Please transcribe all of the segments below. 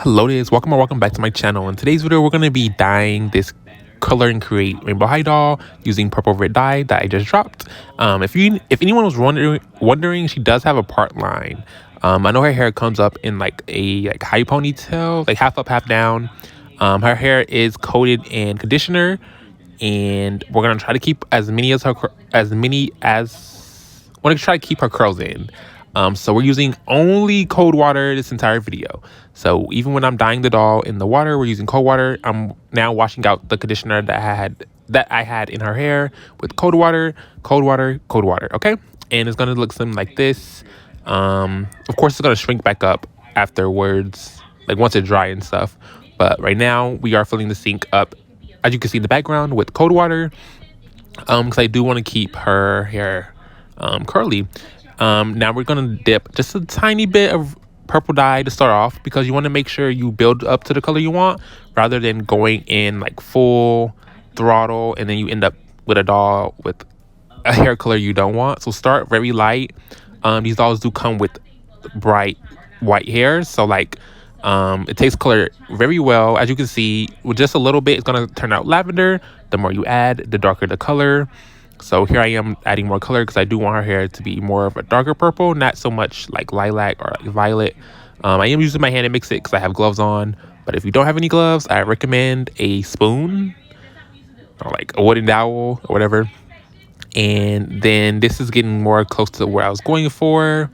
Hello guys, welcome or welcome back to my channel. In today's video, we're going to be dyeing this Color and Create Rainbow High doll using purple red dye that I just dropped. If anyone was wondering, she does have a part line. I know her hair comes up in like a high ponytail, like half up, half down. Her hair is coated in conditioner, and we're gonna try to keep as many as want to try to keep her curls in. So we're using only cold water this entire video. So even when I'm dyeing the doll in the water, we're using cold water. I'm now washing out the conditioner that I had in her hair with cold water, cold water, cold water. Okay, and it's gonna look something like this. Of course, it's gonna shrink back up afterwards, like once it dry and stuff. But right now, we are filling the sink up, as you can see in the background, with cold water. Because I do want to keep her hair curly. Now we're gonna dip just a tiny bit of purple dye to start off, because you want to make sure you build up to the color you want rather than going in like full throttle and then you end up with a doll with a hair color you don't want. So start very light. These dolls do come with bright white hair, so like it takes color very well. As you can see, with just a little bit, it's gonna turn out lavender. The more you add, the darker the color. So here I am adding more color because I do want her hair to be more of a darker purple, not so much like lilac or like violet. I am using my hand to mix it because I have gloves on. But if you don't have any gloves, I recommend a spoon or like a wooden dowel or whatever. And then this is getting more close to where I was going for.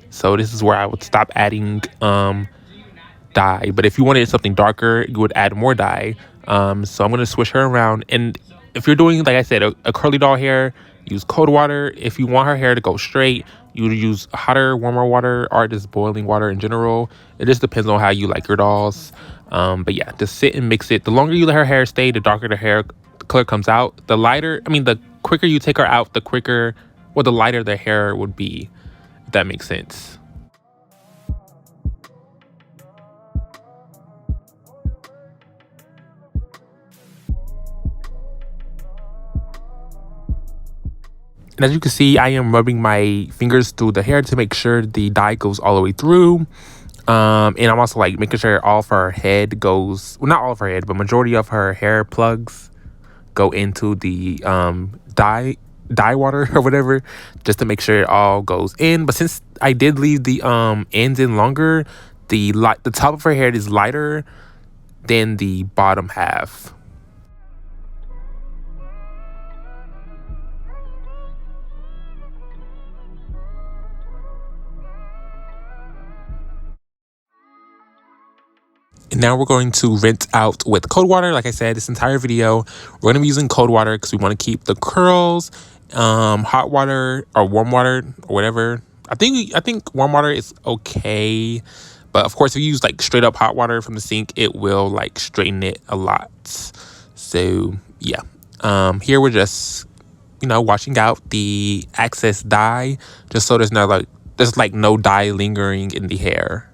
So this is where I would stop adding dye. But if you wanted something darker, you would add more dye. So I'm going to switch her around. And if you're doing, like I said, a curly doll hair, use cold water. If you want her hair to go straight, you would use hotter, warmer water, or just boiling water in general. It just depends on how you like your dolls. But yeah, just sit and mix it. The longer you let her hair stay, the darker the color comes out. The quicker you take her out, the lighter the hair would be, if that makes sense. And as you can see, I am rubbing my fingers through the hair to make sure the dye goes all the way through. And I'm also like making sure all of her head goes, well, not all of her head, but majority of her hair plugs go into the dye water or whatever, just to make sure it all goes in. But since I did leave the ends in longer, the top of her hair is lighter than the bottom half. And now we're going to rinse out with cold water. Like I said, this entire video, we're going to be using cold water because we want to keep the curls. Hot water or warm water or whatever. I think warm water is okay. But of course, if you use like straight up hot water from the sink, it will like straighten it a lot. So yeah, here we're just, washing out the excess dye, just so there's no dye lingering in the hair.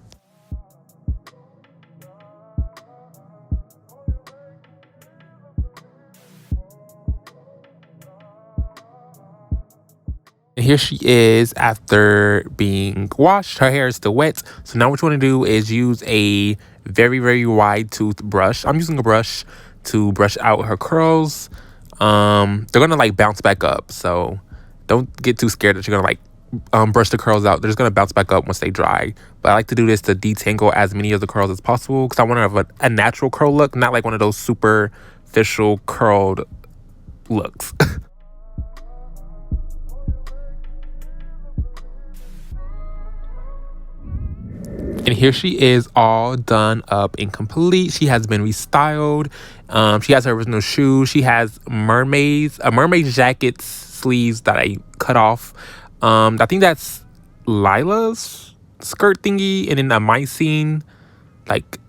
And here she is after being washed. Her hair is still wet. So now what you want to do is use a very, very wide tooth brush. I'm using a brush to brush out her curls. They're going to like bounce back up. So don't get too scared that you're going to like brush the curls out. They're just going to bounce back up once they dry. But I like to do this to detangle as many of the curls as possible, because I want to have a natural curl look, not like one of those superficial curled looks. And here she is, all done up and complete. She has been restyled. She has her original shoes. She has a mermaid jacket sleeves that I cut off. I think that's Lila's skirt thingy, and then a Mycene like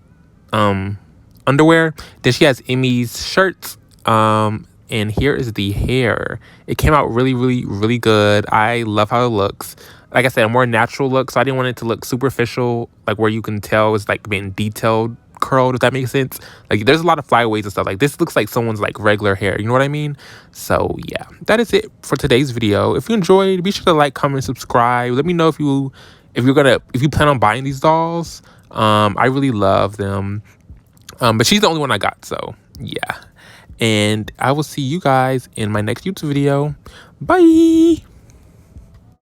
underwear. Then she has Emmy's shirts. And here is the hair. It came out really, really, really good. I love how it looks. Like I said, a more natural look, so I didn't want it to look superficial, like where you can tell it's like being detailed curled, if that makes sense. Like there's a lot of flyaways and stuff. Like this looks like someone's like regular hair, you know what I mean? So yeah, that is it for today's video. If you enjoyed, be sure to like, comment, subscribe. Let me know if you plan on buying these dolls. I really love them. But she's the only one I got, so yeah. And I will see you guys in my next YouTube video. Bye.